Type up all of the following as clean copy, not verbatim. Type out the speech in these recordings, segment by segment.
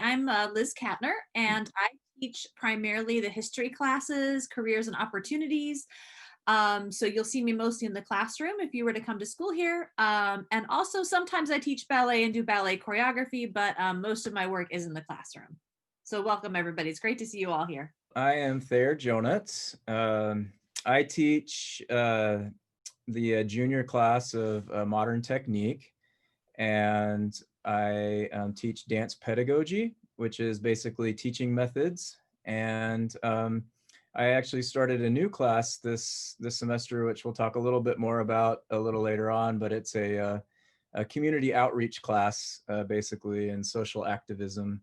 I'm Liz Katner, and I teach primarily the history classes, careers and opportunities. So you'll see me mostly in the classroom if you were to come to school here. And also sometimes I teach ballet and do ballet choreography, but most of my work is in the classroom. So welcome everybody. It's great to see you all here. I am Thayer Jonas. I teach the junior class of modern technique, and I teach dance pedagogy, which is basically teaching methods. And I actually started a new class this semester, which we'll talk a little bit more about a little later on, but it's a community outreach class, basically, in social activism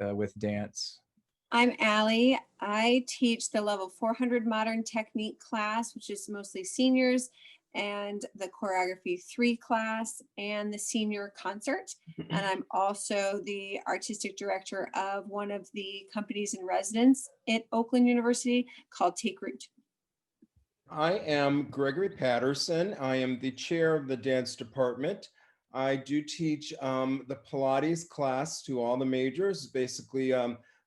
with dance. I'm Allie. I teach the level 400 modern technique class, which is mostly seniors, and the choreography 3 class and the senior concert. And I'm also the artistic director of one of the companies in residence at Oakland University called Take Root. I am Gregory Patterson. I am the chair of the dance department. I do teach the Pilates class to all the majors. Basically,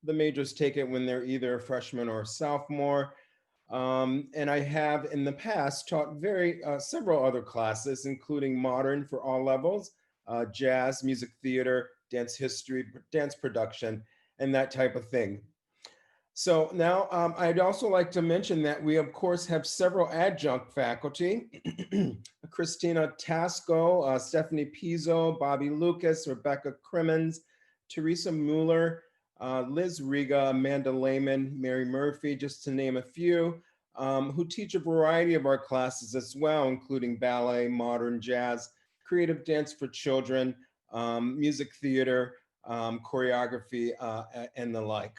the majors take it when they're either a freshman or a sophomore. And I have in the past taught several other classes, including modern for all levels, jazz, music theater, dance history, dance production, and that type of thing. So now I'd also like to mention that we, of course, have several adjunct faculty. Christina Tasco, Stephanie Pizzo, Bobby Lucas, Rebecca Crimmins, Teresa Mueller, Liz Riga, Amanda Lehman, Mary Murphy, just to name a few, who teach a variety of our classes as well, including ballet, modern jazz, creative dance for children, music theater, choreography, and the like.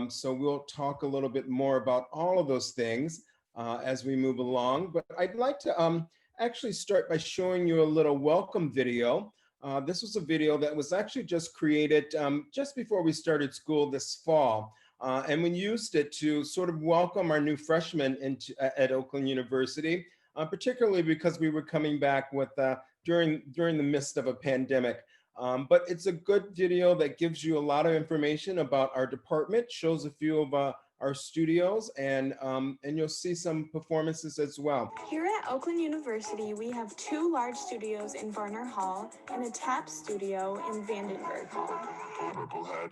So we'll talk a little bit more about all of those things as we move along. But I'd like to actually start by showing you a little welcome video. This was a video that was actually just created just before we started school this fall. And we used it to sort of welcome our new freshmen at Oakland University, particularly because we were coming back with during the midst of a pandemic. But it's a good video that gives you a lot of information about our department, shows a few of our studios, and you'll see some performances as well. Here at Oakland University, we have 2 large studios in Varner Hall and a tap studio in Vandenberg Hall.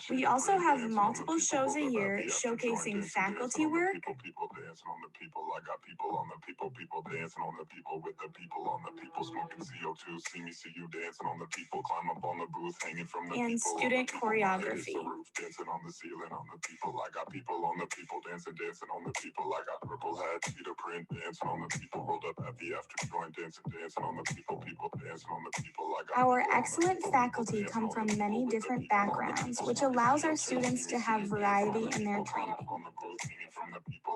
We also have multiple shows a year showcasing faculty work, people dancing on the people. I got people on the people dancing on the people with the people on the people smoking CO2. See me, see you dancing on the people. Climb up on the booth, hanging from the and people. student choreography. Dancing on the ceiling on the people. I got people on the people dancing on the people. I got purple hat, Peter print dancing on the people. Rolled up at the after joint dancing on the people dancing on the people. I got our excellent faculty come from many different backgrounds, which allows our students to have variety in their training.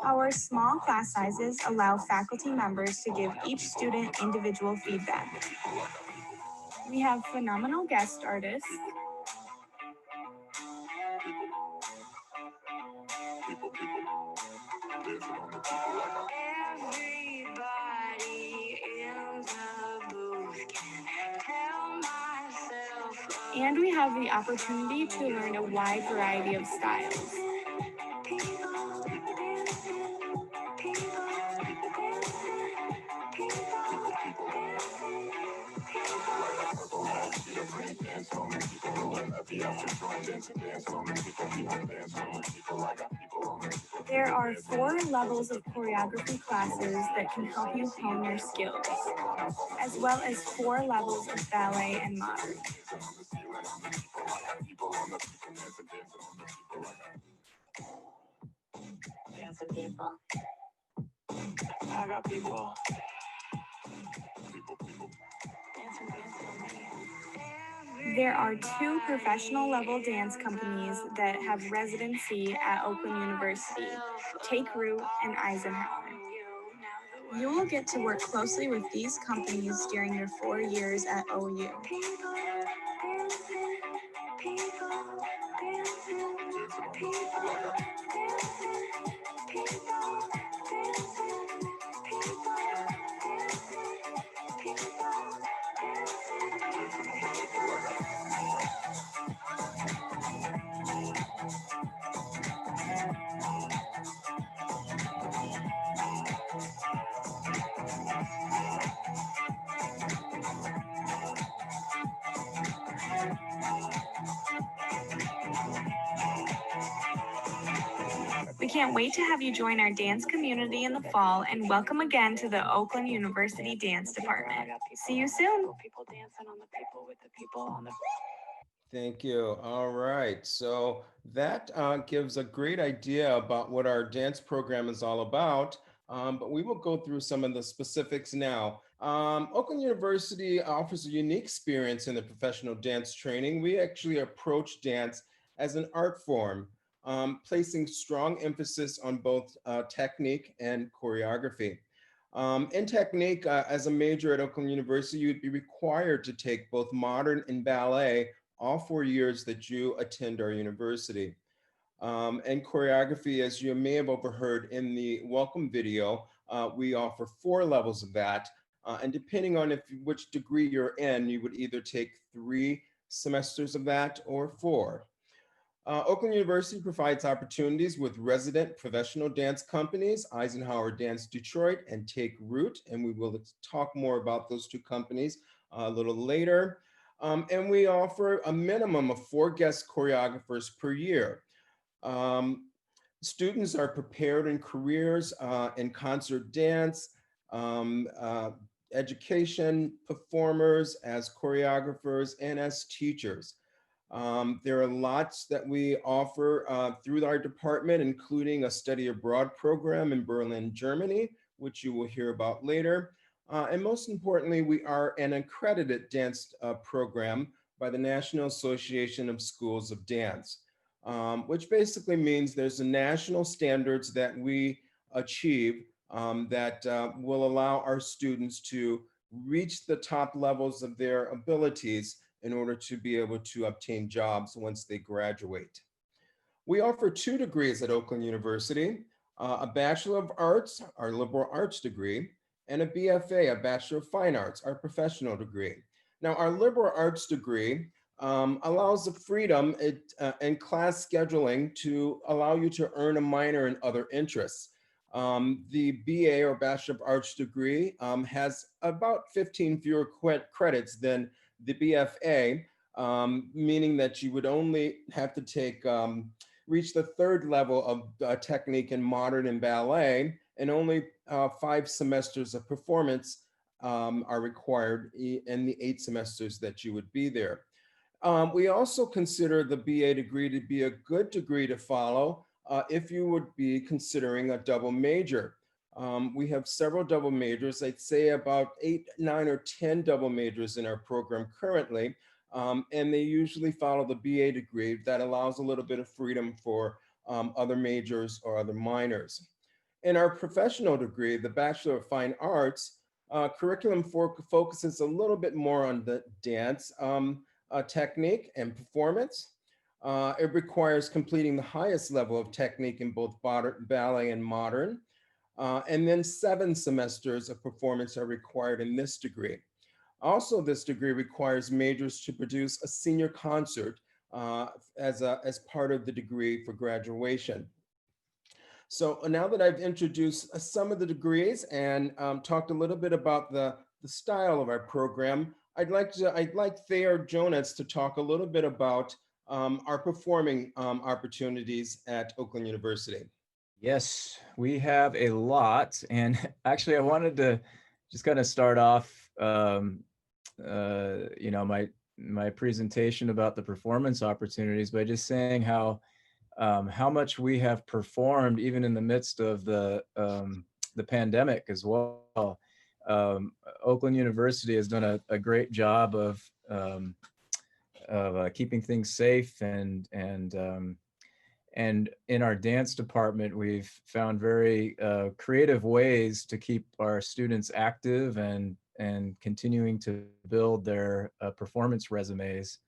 Our small class sizes allow faculty members to give each student individual feedback. We have phenomenal guest artists, and we have the opportunity to learn a wide variety of styles. There are 4 levels of choreography classes that can help you hone your skills, as well as 4 levels of ballet and modern. dancing people. I got people. There are 2 professional level dance companies that have residency at Oakland University, Take Root and Eisenhower. You will get to work closely with these companies during your 4 years at OU. can't wait to have you join our dance community in the fall, and welcome again to the Oakland University Dance Department. See you soon. Thank you. All right. So that gives a great idea about what our dance program is all about. But we will go through some of the specifics now. Oakland University offers a unique experience in the professional dance training. We actually approach dance as an art form, placing strong emphasis on both technique and choreography. In technique, as a major at Oakland University, you'd be required to take both modern and ballet all 4 years that you attend our university. And choreography, as you may have overheard in the welcome video, we offer 4 levels of that. And depending on which degree you're in, you would either take 3 semesters of that or 4. Oakland University provides opportunities with resident professional dance companies, Eisenhower Dance Detroit and Take Root, and we will talk more about those 2 companies a little later. And we offer a minimum of 4 guest choreographers per year. Students are prepared in careers in concert dance, education, performers, as choreographers, and as teachers. There are lots that we offer through our department, including a study abroad program in Berlin, Germany, which you will hear about later. And most importantly, we are an accredited dance program by the National Association of Schools of Dance, which basically means there's a national standards that we achieve that will allow our students to reach the top levels of their abilities in order to be able to obtain jobs once they graduate. We offer 2 degrees at Oakland University, a Bachelor of Arts, our liberal arts degree, and a BFA, a Bachelor of Fine Arts, our professional degree. Now, our liberal arts degree allows the freedom in class scheduling to allow you to earn a minor in other interests. The BA or Bachelor of Arts degree has about 15 fewer credits than the BFA, meaning that you would only have to take reach the 3rd level of technique in modern and ballet, and only 5 semesters of performance are required in the 8 semesters that you would be there. We also consider the BA degree to be a good degree to follow if you would be considering a double major. We have several double majors. I'd say about 8, 9, or 10 double majors in our program currently. And they usually follow the BA degree that allows a little bit of freedom for other majors or other minors. In our professional degree, the Bachelor of Fine Arts, curriculum focuses a little bit more on the dance technique and performance. It requires completing the highest level of technique in both ballet and modern. And then 7 semesters of performance are required in this degree. Also, this degree requires majors to produce a senior concert as part of the degree for graduation. So now that I've introduced some of the degrees and talked a little bit about the style of our program, I'd like Thayer Jonas to talk a little bit about our performing opportunities at Oakland University. Yes, we have a lot. And actually, I wanted to just kind of start off, my presentation about the performance opportunities by just saying how much we have performed even in the midst of the pandemic as well. Oakland University has done a great job of keeping things safe, and in our dance department, we've found very creative ways to keep our students active and continuing to build their performance resumes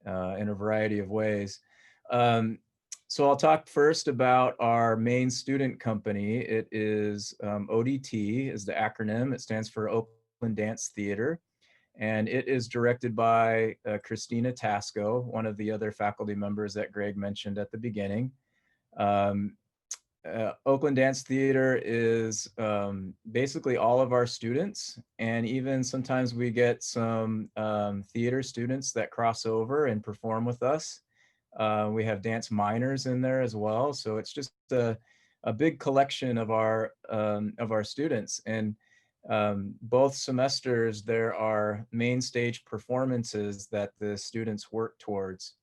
in a variety of ways. So I'll talk first about our main student company. It is ODT is the acronym. It stands for Oakland Dance Theater. And it is directed by Christina Tasco, one of the other faculty members that Greg mentioned at the beginning. Oakland Dance Theater is basically all of our students, and even sometimes we get some theater students that cross over and perform with us. We have dance minors in there as well, so it's just a a big collection of our students. And both semesters, there are main stage performances that the students work towards.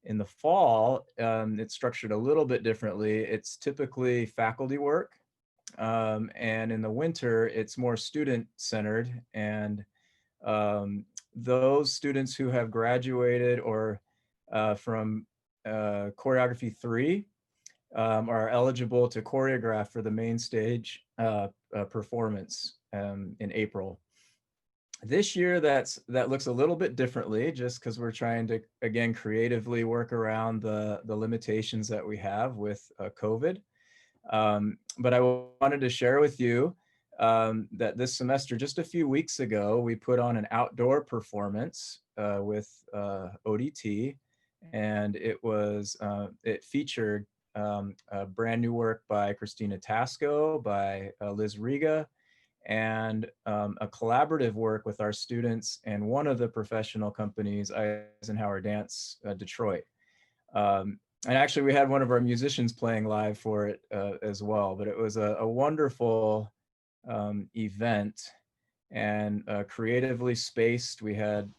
In the fall, it's structured a little bit differently. It's typically faculty work. And in the winter, it's more student centered. And those students who have graduated or from choreography 3 are eligible to choreograph for the main stage performance in April. This year, that looks a little bit differently, just because we're trying to, again, creatively work around the limitations that we have with COVID. But I wanted to share with you that this semester, just a few weeks ago, we put on an outdoor performance with ODT, and it featured a brand new work by Christina Tasco, by Liz Riga, and a collaborative work with our students and one of the professional companies, Eisenhower Dance Detroit. And actually, we had one of our musicians playing live for it as well. But it was a wonderful event, and creatively spaced. We had,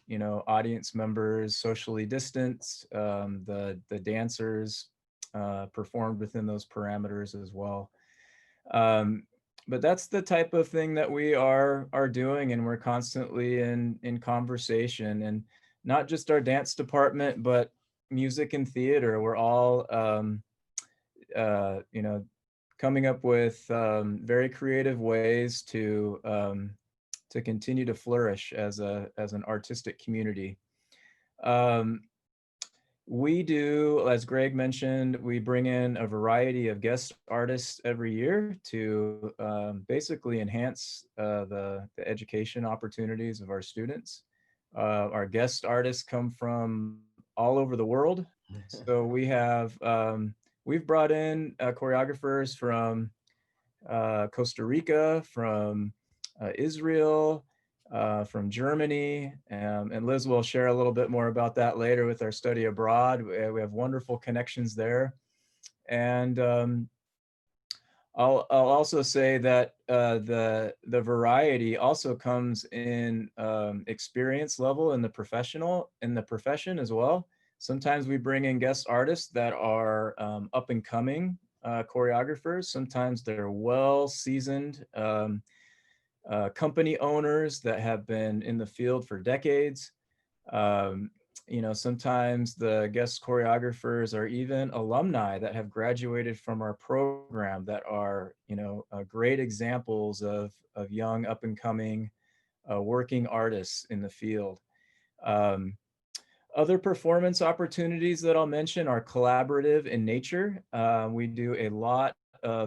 audience members socially distanced. The dancers performed within those parameters as well. But that's the type of thing that we are doing, and we're constantly in conversation, and not just our dance department, but music and theater. We're all, coming up with very creative ways to continue to flourish as an artistic community. We do, as Greg mentioned, we bring in a variety of guest artists every year to basically enhance the education opportunities of our students. Our guest artists come from all over the world. So we've brought in choreographers from Costa Rica, from Israel, from Germany, and Liz will share a little bit more about that later with our study abroad. We have wonderful connections there. And I'll also say that the variety also comes in experience level in the profession as well. Sometimes we bring in guest artists that are up and coming choreographers. Sometimes they're well-seasoned company owners that have been in the field for decades. Sometimes the guest choreographers are even alumni that have graduated from our program that are, great examples of young up and coming working artists in the field. Other performance opportunities that I'll mention are collaborative in nature. We do a lot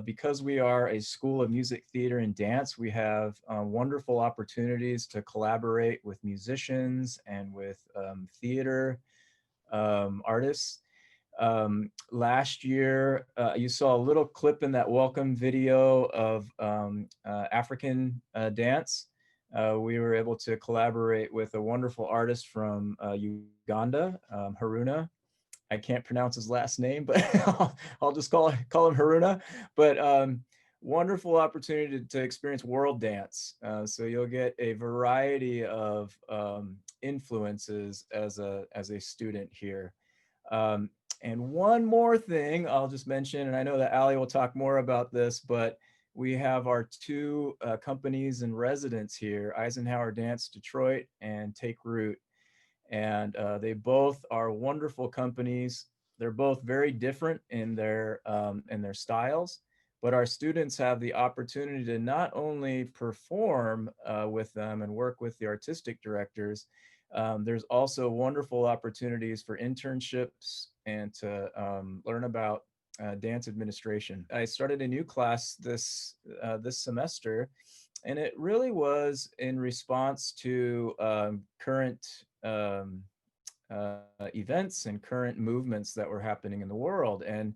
because we are a school of music, theater, and dance. We have wonderful opportunities to collaborate with musicians and with theater artists. Last year, you saw a little clip in that welcome video of African dance. We were able to collaborate with a wonderful artist from Uganda, Haruna. I can't pronounce his last name, but I'll just call him Haruna. But wonderful opportunity to experience world dance. So you'll get a variety of influences as a student here. And one more thing I'll just mention, and I know that Ali will talk more about this, but we have our two companies in residence here, Eisenhower Dance Detroit and Take Root. And they both are wonderful companies. They're both very different in their styles, but our students have the opportunity to not only perform with them and work with the artistic directors, there's also wonderful opportunities for internships and to learn about dance administration. I started a new class this semester, and it really was in response to current events and current movements that were happening in the world. And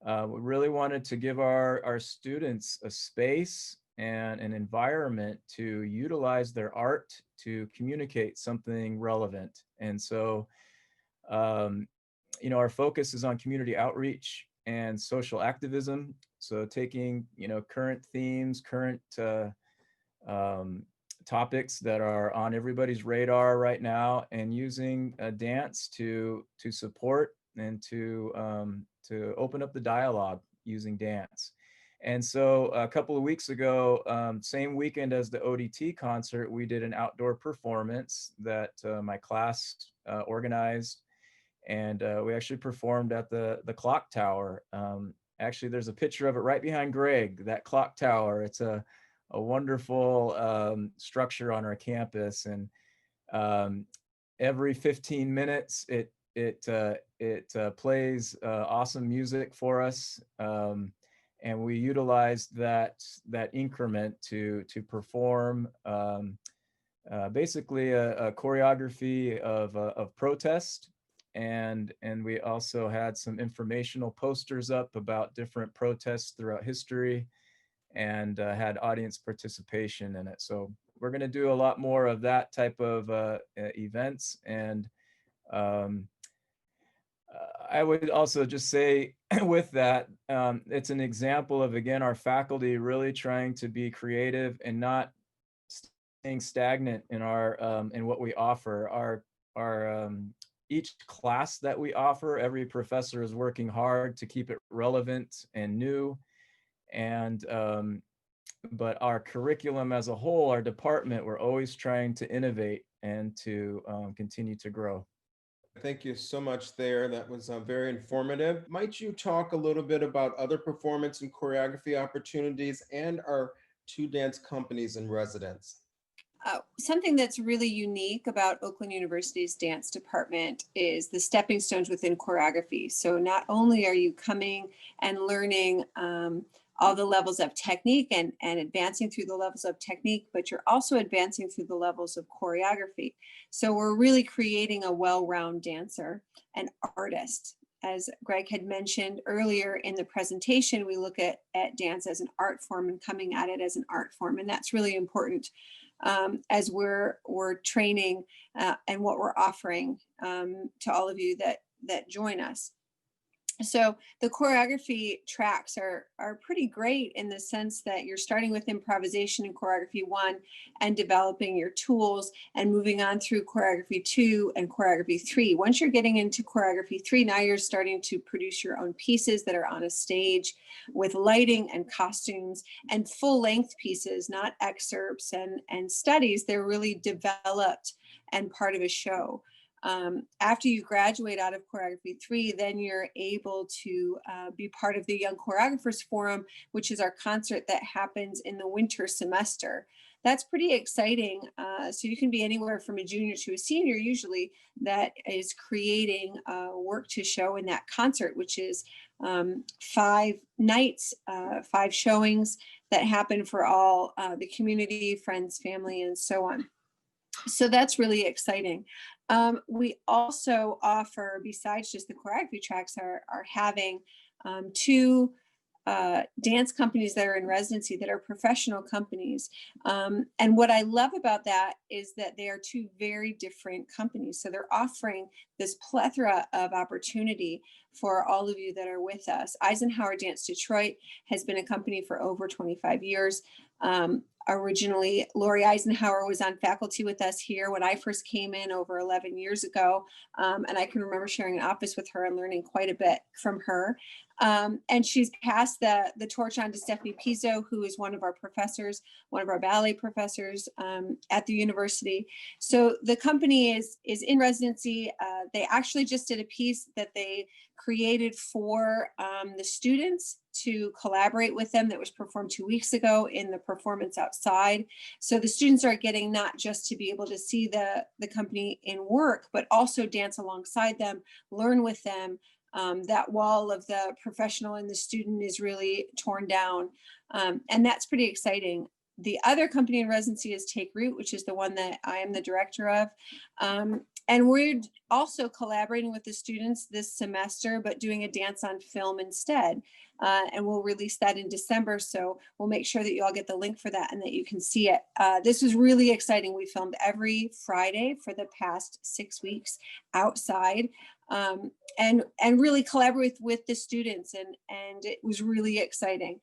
we really wanted to give our students a space and an environment to utilize their art to communicate something relevant. And so, our focus is on community outreach and social activism. So taking, current themes, current topics that are on everybody's radar right now, and using dance to support and to open up the dialogue using dance. And so a couple of weeks ago, same weekend as the ODT concert, we did an outdoor performance that my class organized, and we actually performed at the clock tower. Actually, there's a picture of it right behind Greg, that clock tower. It's a wonderful structure on our campus, and every 15 minutes it plays awesome music for us, and we utilized that increment to perform basically a choreography of protest, and we also had some informational posters up about different protests throughout history, and had audience participation in it. So we're going to do a lot more of that type of events. And I would also just say with that, it's an example of, again, our faculty really trying to be creative and not staying stagnant in in what we offer. Our each class that we offer, every professor is working hard to keep it relevant and new. And but our curriculum as a whole, our department, we're always trying to innovate and to continue to grow. Thank you so much there. That was very informative. Might you talk a little bit about other performance and choreography opportunities and our two dance companies in residence? Something that's really unique about Oakland University's dance department is the stepping stones within choreography. So not only are you coming and learning all the levels of technique and advancing through the levels of technique, but you're also advancing through the levels of choreography. So we're really creating a well-rounded dancer and artist. As Greg had mentioned earlier in the presentation, we look at dance as an art form and coming at it as an art form. And that's really important as we're training and what we're offering to all of you that join us. So the choreography tracks are pretty great in the sense that you're starting with improvisation in choreography 1 and developing your tools and moving on through choreography 2 and choreography 3. Once you're getting into choreography 3, now you're starting to produce your own pieces that are on a stage with lighting and costumes and full length pieces, not excerpts and studies. They're really developed and part of a show. After you graduate out of choreography 3, then you're able to be part of the Young Choreographers Forum, which is our concert that happens in the winter semester. That's pretty exciting. So you can be anywhere from a junior to a senior usually that is creating work to show in that concert, which is 5 nights, 5 showings that happen for all the community, friends, family, and so on. So that's really exciting. We also offer, besides just the choreography tracks, are having 2 dance companies that are in residency that are professional companies. And what I love about that is that they are 2 very different companies. So they're offering this plethora of opportunity for all of you that are with us. Eisenhower Dance Detroit has been a company for over 25 years. Originally, Lori Eisenhower was on faculty with us here when I first came in over 11 years ago. And I can remember sharing an office with her and learning quite a bit from her. And she's passed the torch on to Stephanie Pizzo, who is one of our professors, one of our ballet professors at the university. So the company is in residency. They actually just did a piece that they created for the students to collaborate with them that was performed 2 weeks ago in the performance outside. So the students are getting not just to be able to see the company in work, but also dance alongside them, learn with them. That wall of the professional and the student is really torn down. And that's pretty exciting. The other company in residency is Take Root, which is the one that I am the director of. And we're also collaborating with the students this semester, but doing a dance on film instead. And we'll release that in December. So we'll make sure that you all get the link for that and that you can see it. This was really exciting. We filmed every Friday for the past 6 weeks outside. And really collaborate with the students, and it was really exciting.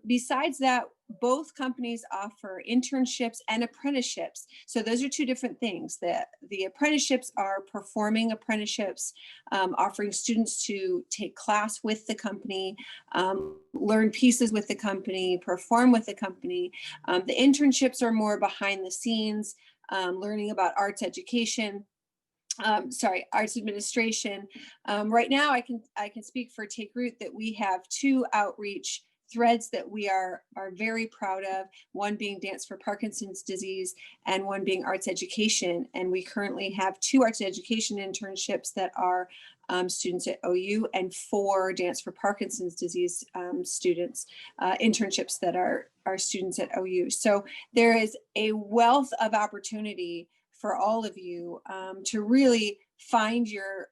Besides that, both companies offer internships and apprenticeships. So those are two different things. The apprenticeships are performing apprenticeships, offering students to take class with the company, learn pieces with the company, perform with the company. The internships are more behind the scenes, learning about arts education. Arts administration. Right now, I can speak for Take Root that we have 2 outreach threads that we are very proud of, one being Dance for Parkinson's Disease and one being arts education. And we currently have 2 arts education internships that are students at OU, and 4 Dance for Parkinson's Disease students, internships that are students at OU. So there is a wealth of opportunity for all of you to really find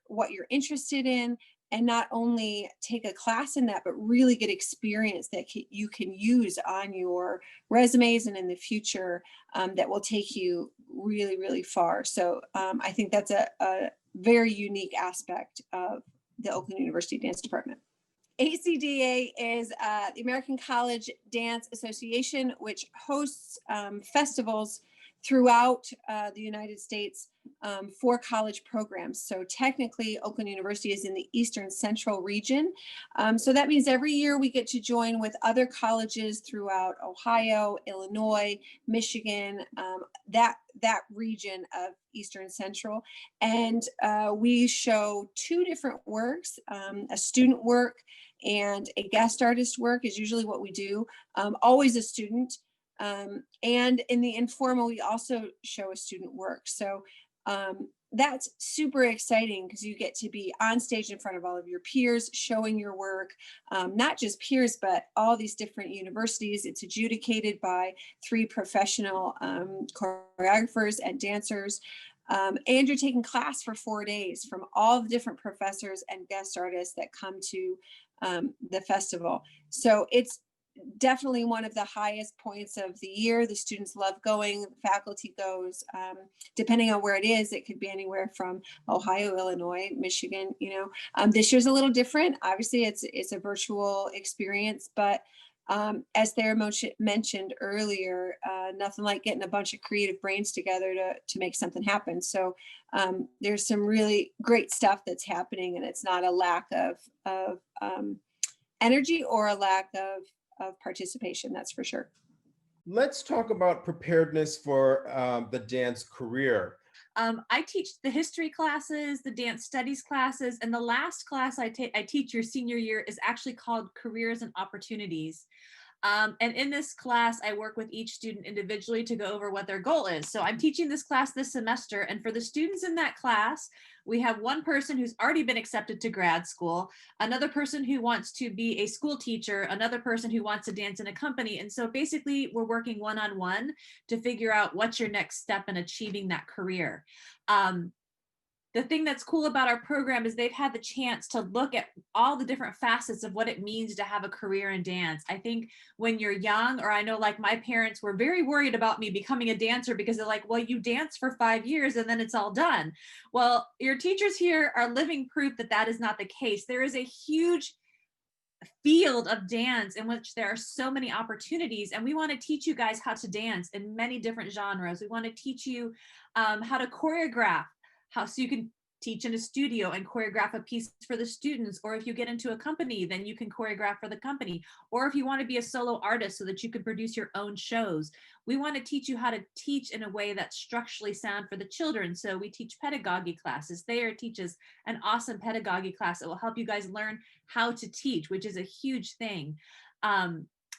what you're interested in, and not only take a class in that, but really get experience that you can use on your resumes and in the future, that will take you really, really far. So I think that's a very unique aspect of the Oakland University Dance Department. ACDA is the American College Dance Association, which hosts festivals throughout the United States for college programs. So technically, Oakland University is in the Eastern Central region. So that means every year we get to join with other colleges throughout Ohio, Illinois, Michigan, that region of Eastern Central. And we show 2 different works, a student work and a guest artist work is usually what we do, always a student. And in the informal, we also show a student work. So that's super exciting because you get to be on stage in front of all of your peers, showing your work, not just peers, but all these different universities. It's adjudicated by 3 professional choreographers and dancers. And you're taking class for 4 days from all the different professors and guest artists that come to the festival. So it's definitely one of the highest points of the year. The students love going, the faculty goes, depending on where it is, it could be anywhere from Ohio, Illinois, Michigan, this year's a little different. Obviously it's a virtual experience, but as Thayer mentioned earlier, nothing like getting a bunch of creative brains together to make something happen. So there's some really great stuff that's happening, and it's not a lack of energy or a lack of participation, that's for sure. Let's talk about preparedness for the dance career. I teach the history classes, the dance studies classes, and the last class I teach your senior year is actually called Careers and Opportunities. And in this class, I work with each student individually to go over what their goal is. So I'm teaching this class this semester, and for the students in that class, we have one person who's already been accepted to grad school, another person who wants to be a school teacher, another person who wants to dance in a company. And so basically we're working one-on-one to figure out what's your next step in achieving that career. The thing that's cool about our program is they've had the chance to look at all the different facets of what it means to have a career in dance. I think when you're young, or I know like my parents were very worried about me becoming a dancer because they're like, well, you dance for 5 years and then it's all done. Well, your teachers here are living proof that that is not the case. There is a huge field of dance in which there are so many opportunities, and we want to teach you guys how to dance in many different genres. We want to teach you how to choreograph, so you can teach in a studio and choreograph a piece for the students, or if you get into a company, then you can choreograph for the company, or if you want to be a solo artist so that you can produce your own shows. We want to teach you how to teach in a way that's structurally sound for the children. So we teach pedagogy classes. Thayer teaches an awesome pedagogy class that will help you guys learn how to teach, which is a huge thing.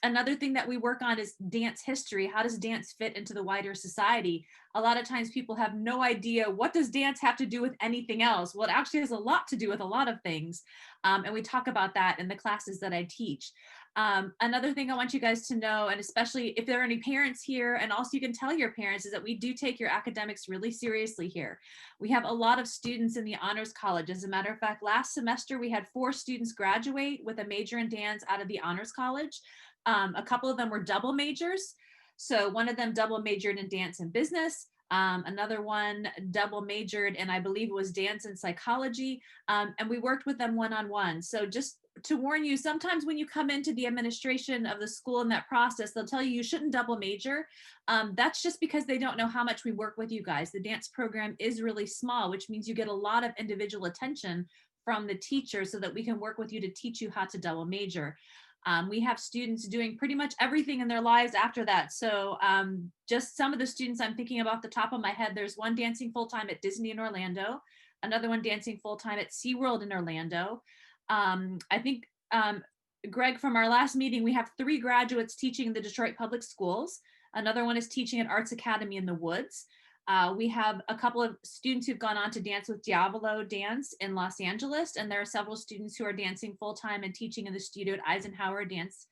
Another thing that we work on is dance history. How does dance fit into the wider society? A lot of times people have no idea, what does dance have to do with anything else? Well, it actually has a lot to do with a lot of things. And we talk about that in the classes that I teach. Another thing I want you guys to know, and especially if there are any parents here, and also you can tell your parents, is that we do take your academics really seriously here. We have a lot of students in the Honors College. As a matter of fact, last semester we had 4 students graduate with a major in dance out of the Honors College. A couple of them were double majors. So one of them double majored in dance and business. Another one double majored in, I believe it was dance and psychology. And we worked with them one-on-one. So just to warn you, sometimes when you come into the administration of the school in that process, they'll tell you you shouldn't double major. That's just because they don't know how much we work with you guys. The dance program is really small, which means you get a lot of individual attention from the teacher so that we can work with you to teach you how to double major. We have students doing pretty much everything in their lives after that. So just some of the students I'm thinking about off the top of my head, there's one dancing full-time at Disney in Orlando, another one dancing full-time at SeaWorld in Orlando. I think, Greg, from our last meeting, we have 3 graduates teaching in the Detroit Public Schools. Another one is teaching at Arts Academy in the Woods. We have a couple of students who've gone on to dance with Diavolo Dance in Los Angeles, and there are several students who are dancing full-time and teaching in the studio at Eisenhower Dance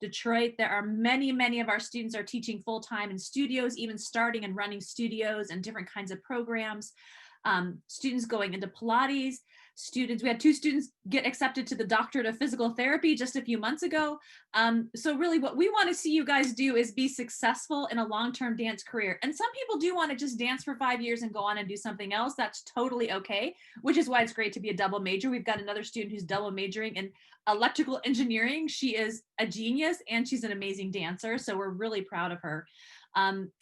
Detroit. There are many, many of our students are teaching full-time in studios, even starting and running studios and different kinds of programs. Students going into Pilates. Students, we had 2 students get accepted to the doctorate of physical therapy just a few months ago. So really what we want to see you guys do is be successful in a long-term dance career. And some people do want to just dance for 5 years and go on and do something else. That's totally okay, which is why it's great to be a double major. We've got another student who's double majoring in electrical engineering. She is a genius and she's an amazing dancer. So we're really proud of her.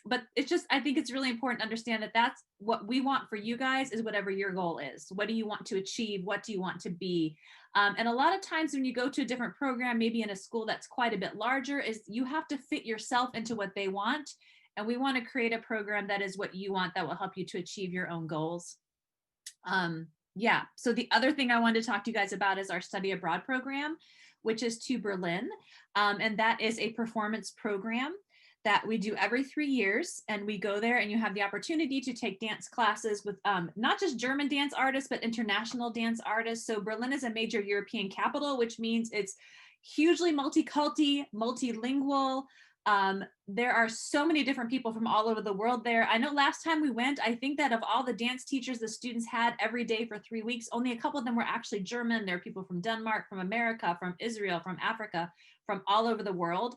But it's just, I think it's really important to understand that that's what we want for you guys, is whatever your goal is. What do you want to achieve? What do you want to be? And a lot of times when you go to a different program, maybe in a school that's quite a bit larger, is you have to fit yourself into what they want. And we want to create a program that is what you want, that will help you to achieve your own goals. Yeah, so the other thing I wanted to talk to you guys about is our study abroad program, which is to Berlin. And that is a performance program that we do every 3 years, and we go there and you have the opportunity to take dance classes with not just German dance artists, but international dance artists. So Berlin is a major European capital, which means it's hugely multicultural, multilingual. There are so many different people from all over the world there. I know last time we went, I think that of all the dance teachers the students had every day for 3 weeks, only a couple of them were actually German. There are people from Denmark, from America, from Israel, from Africa, from all over the world.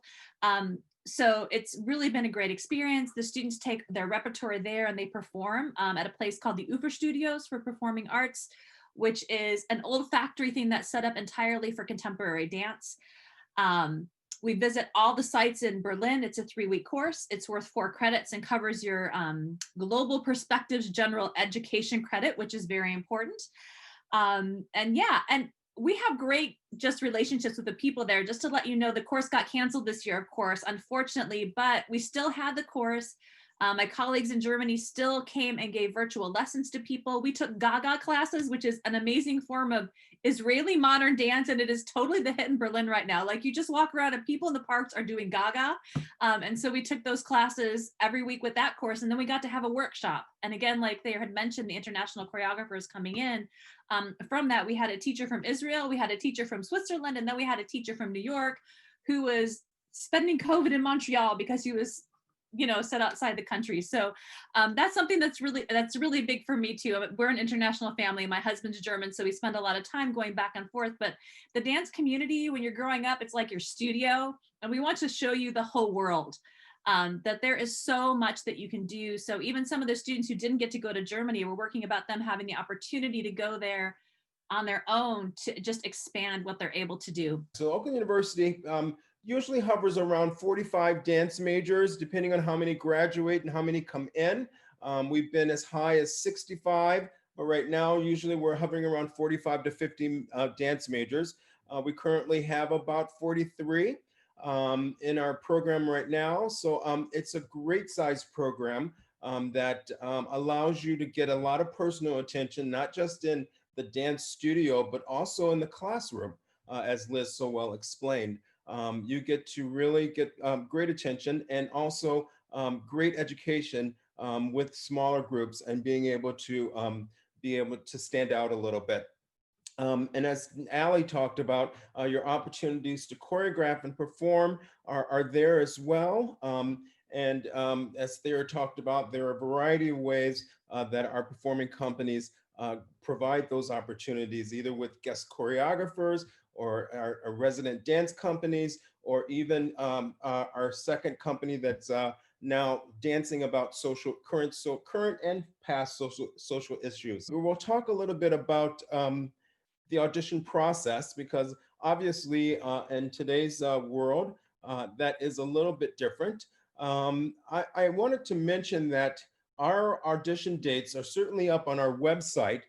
So it's really been a great experience. The students take their repertoire there and they perform at a place called the Ufer Studios for Performing Arts, which is an old factory thing that's set up entirely for contemporary dance. We visit all the sites in Berlin. It's a 3-week course. It's worth 4 credits and covers your Global Perspectives General Education credit, which is very important. And yeah, and we have great just relationships with the people there. Just to let you know, the course got canceled this year, of course, unfortunately, but we still had the course. My colleagues in Germany still came and gave virtual lessons to people. We took Gaga classes, which is an amazing form of Israeli modern dance, and it is totally the hit in Berlin right now. Like, you just walk around and people in the parks are doing Gaga. And so we took those classes every week with that course, and then we got to have a workshop. And again, like they had mentioned, the international choreographers coming in. From that, we had a teacher from Israel, we had a teacher from Switzerland, and then we had a teacher from New York who was spending COVID in Montreal because he was, you know, set outside the country. So that's something that's really big for me too. We're an international family. My husband's German, so we spend a lot of time going back and forth. But the dance community, when you're growing up, it's like your studio, and we want to show you the whole world. That there is so much that you can do. So even some of the students who didn't get to go to Germany, we're working about them having the opportunity to go there on their own to just expand what they're able to do. So Oakland University usually hovers around 45 dance majors, depending on how many graduate and how many come in. We've been as high as 65, but right now, usually we're hovering around 45 to 50 dance majors. We currently have about 43 in our program right now. So it's a great size program that allows you to get a lot of personal attention, not just in the dance studio, but also in the classroom, as Liz so well explained. You get to really get great attention and also great education with smaller groups and being able to stand out a little bit. And as Ali talked about, your opportunities to choreograph and perform are there as well. As Thea talked about, there are a variety of ways that our performing companies provide those opportunities, either with guest choreographers or our resident dance companies, or even our second company that's now dancing about current and past social issues. We'll talk a little bit about the audition process, because obviously in today's world, that is a little bit different. I wanted to mention that our audition dates are certainly up on our website.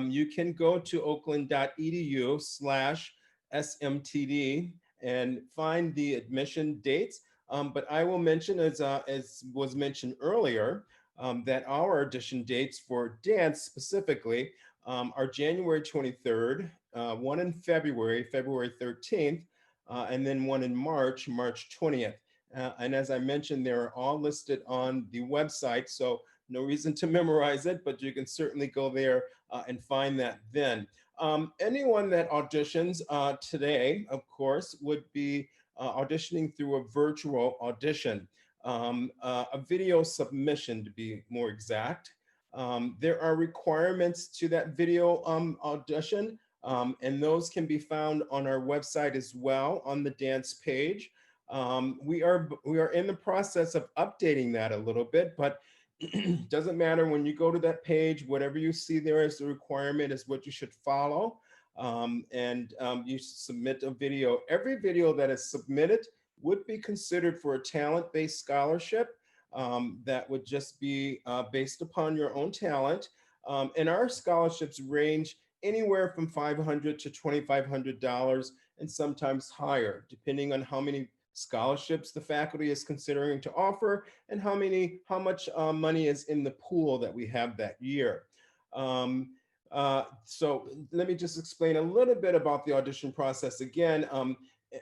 You can go to oakland.edu/SMTD and find the admission dates. But I will mention, as was mentioned earlier, that our audition dates for dance specifically are January 23rd, one in February, February 13th, and then one in March, March 20th. And as I mentioned, they're all listed on the website, so no reason to memorize it, but you can certainly go there and find that then. Anyone that auditions today, of course, would be auditioning through a virtual audition, a video submission to be more exact. There are requirements to that video audition, and those can be found on our website as well on the dance page. We are in the process of updating that a little bit, but doesn't matter. When you go to that page, whatever you see there as the requirement is what you should follow. You submit a video. Every video that is submitted would be considered for a talent-based scholarship. That would just be based upon your own talent. And our scholarships range anywhere from $500 to $2,500 and sometimes higher, depending on how many scholarships the faculty is considering to offer and how much money is in the pool that we have that year. So let me just explain a little bit about the audition process again.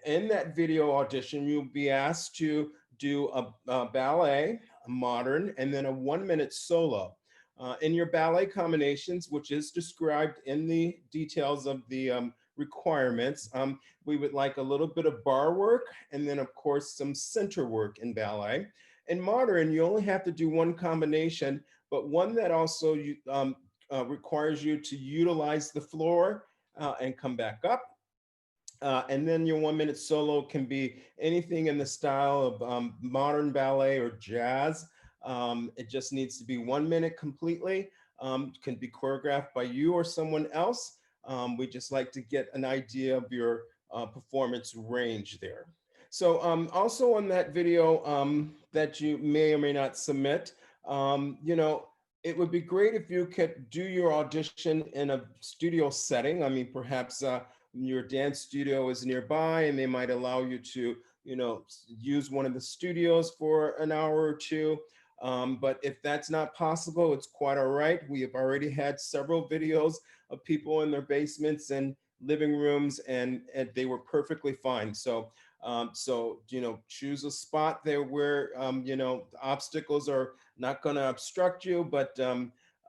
In that video audition, you'll be asked to do a ballet, a modern, and then a 1-minute solo. In your ballet combinations, which is described in the details of the requirements, we would like a little bit of bar work, and then of course some center work in ballet. In modern, you only have to do one combination, but one that also requires you to utilize the floor and come back up. And then your 1-minute solo can be anything in the style of modern ballet or jazz. It just needs to be 1 minute completely. Can be choreographed by you or someone else. We just like to get an idea of your performance range there. So also on that video that you may or may not submit, it would be great if you could do your audition in a studio setting. I mean, perhaps your dance studio is nearby and they might allow you to, use one of the studios for an hour or two. But if that's not possible, it's quite all right. We have already had several videos of people in their basements and living rooms, and they were perfectly fine. So, choose a spot there where, the obstacles are not going to obstruct you, but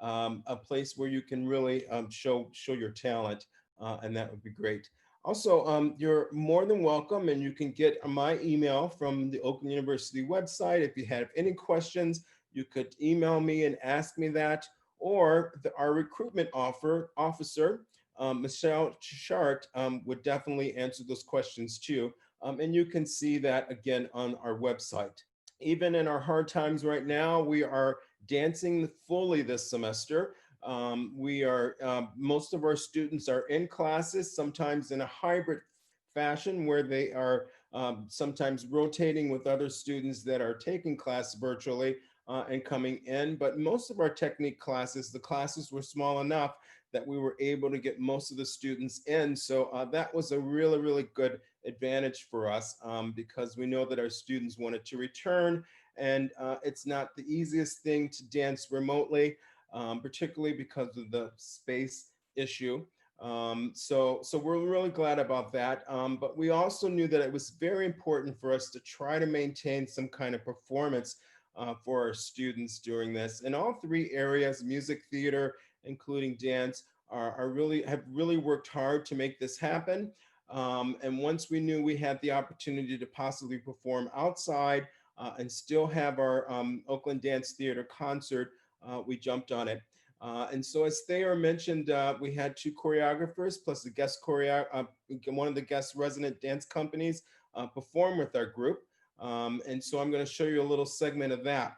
a place where you can really show your talent, and that would be great. Also, you're more than welcome, and you can get my email from the Oakland University website. If you have any questions, you could email me and ask me that, or our recruitment officer, Michelle Chart, would definitely answer those questions too. And you can see that again on our website. Even in our hard times right now, we are dancing fully this semester. Most of our students are in classes, sometimes in a hybrid fashion where they are sometimes rotating with other students that are taking class virtually and coming in. But most of our technique classes, the classes were small enough that we were able to get most of the students in. So that was a really, really good advantage for us because we know that our students wanted to return, and it's not the easiest thing to dance remotely. Particularly because of the space issue. So we're really glad about that. But we also knew that it was very important for us to try to maintain some kind of performance for our students during this. In all three areas, music, theater, including dance, have really worked hard to make this happen. And once we knew we had the opportunity to possibly perform outside and still have our Oakland Dance Theater concert, we jumped on it. And so as Thayer mentioned, we had 2 choreographers plus one of the guest resident dance companies perform with our group. And so I'm going to show you a little segment of that.